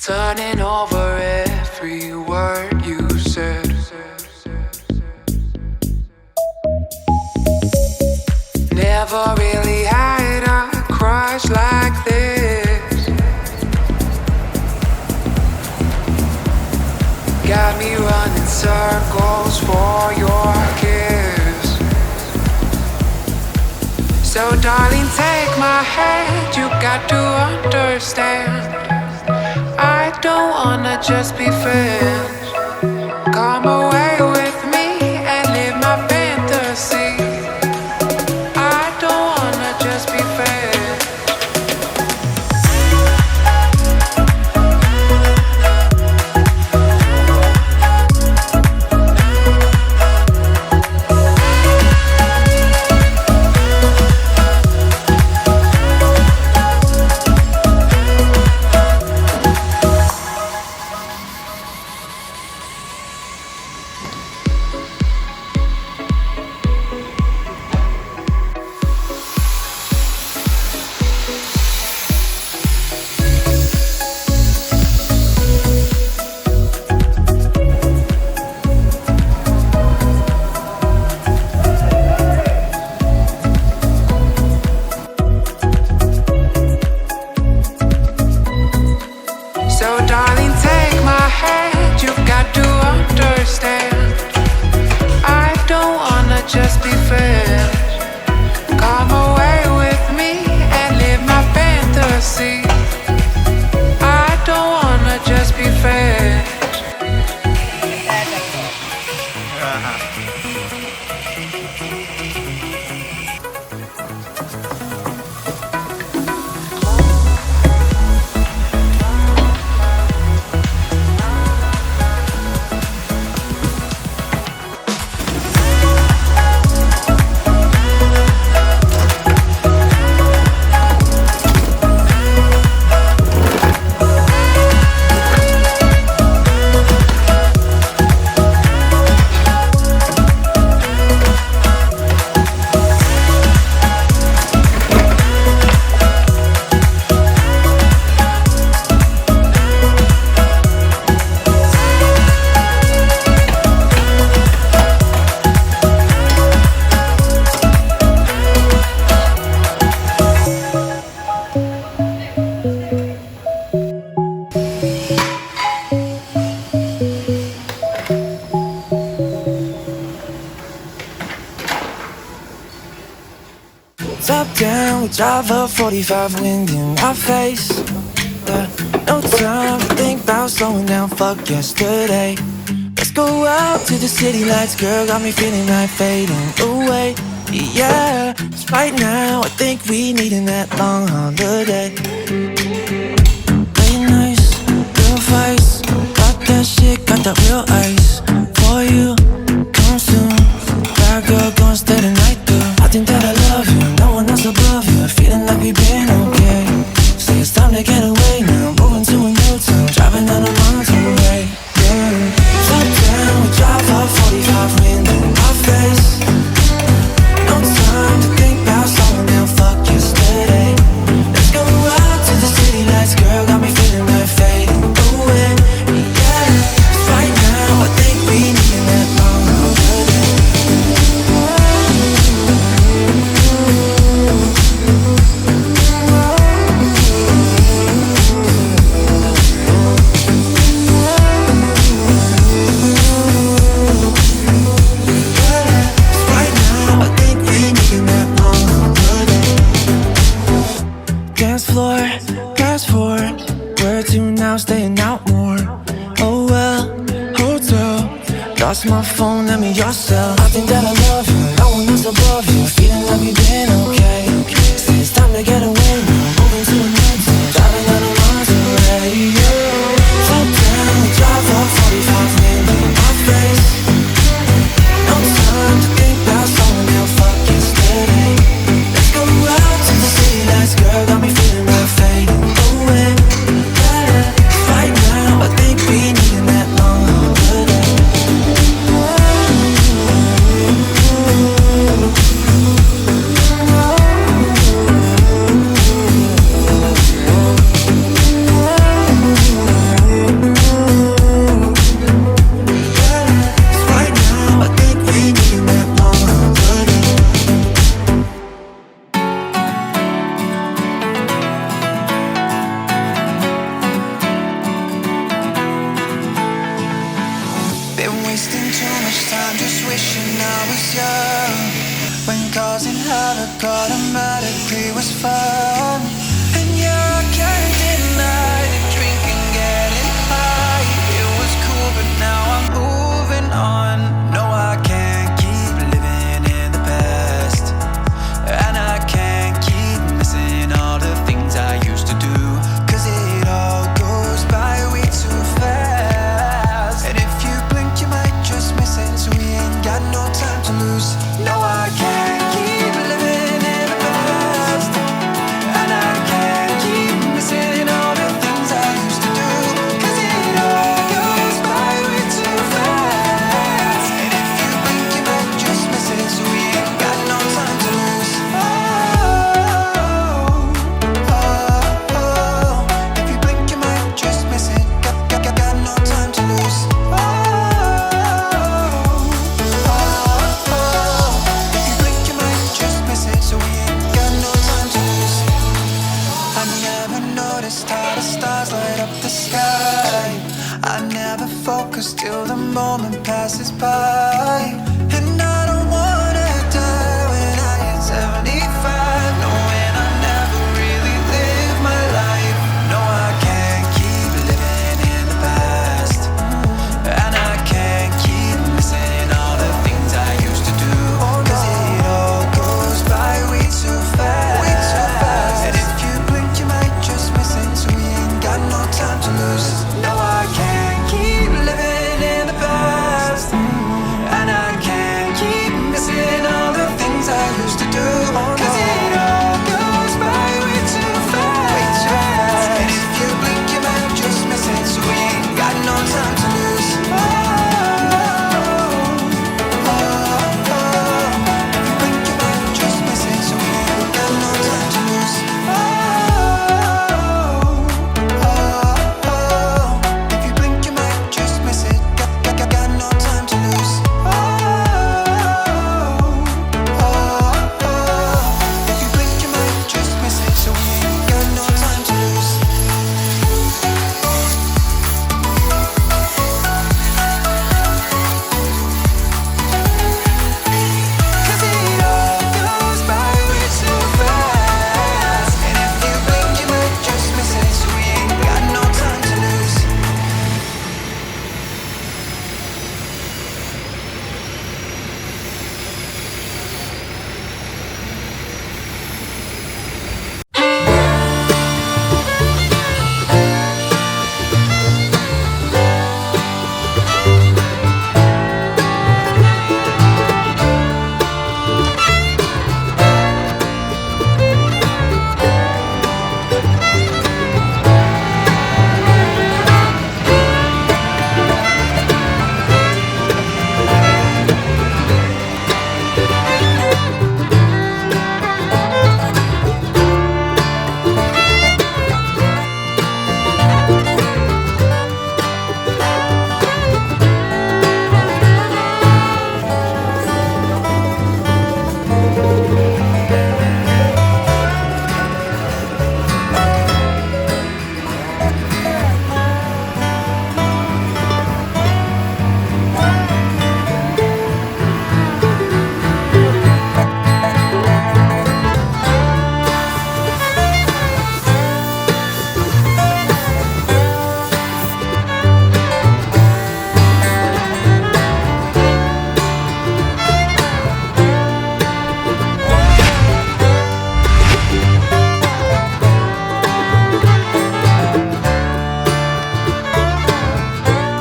Turning over every word you said. Never really had a crush like this. Got me running circles for your kiss. So darling, take my hand, you got to understand, I don't wanna just be friends. Come away with me and live my fantasy. I don't wanna just be friends. Top down, we drive up 45 wind in my face. No time to think about slowing down, fuck yesterday. Let's go out to the city lights, girl, got me feeling like fading away. Yeah, 'cause right now I think we needin' that long holiday. Late nights, real fights, got that shit, got that real ice. For you, come soon, bad girl, gon' stay the night through. I think that I love you, no one else above you, feeling like we've been okay. Say it's time to get away now, moving to a new town, driving down a mountain way. Top down, we drive up 45 wind in my face. No time to think about slowing down, fuck yesterday. Let's go out to the city lights, girl, got me feeling like fading away. Yeah, 'cause right now I think we need that. Answer my phone, let me yourself. I think that I love you, no one else above you. Feeling like we've been okay. Say it's time to get away now. Moving to the next one, driving down the miles away. Slow down, drive up 45 minutes in my face. No time to think about someone else, fuck yesterday. Let's go out to the city lights, girl, got me feeling that fading away. Right now, I think we need that long holiday. Right now, I think we need that long holiday. Been wasting too much time just wishing I was young. When causing havoc automatically was fun. And yeah, I can't deny that drinking, getting high, it was cool, but now I'm moving on. No, I can't keep living in the past, and I can't keep missing all the things I used to do, 'cause it all goes by way too fast. And if you blink, you might just miss it, so we ain't got no time to lose. No, I can't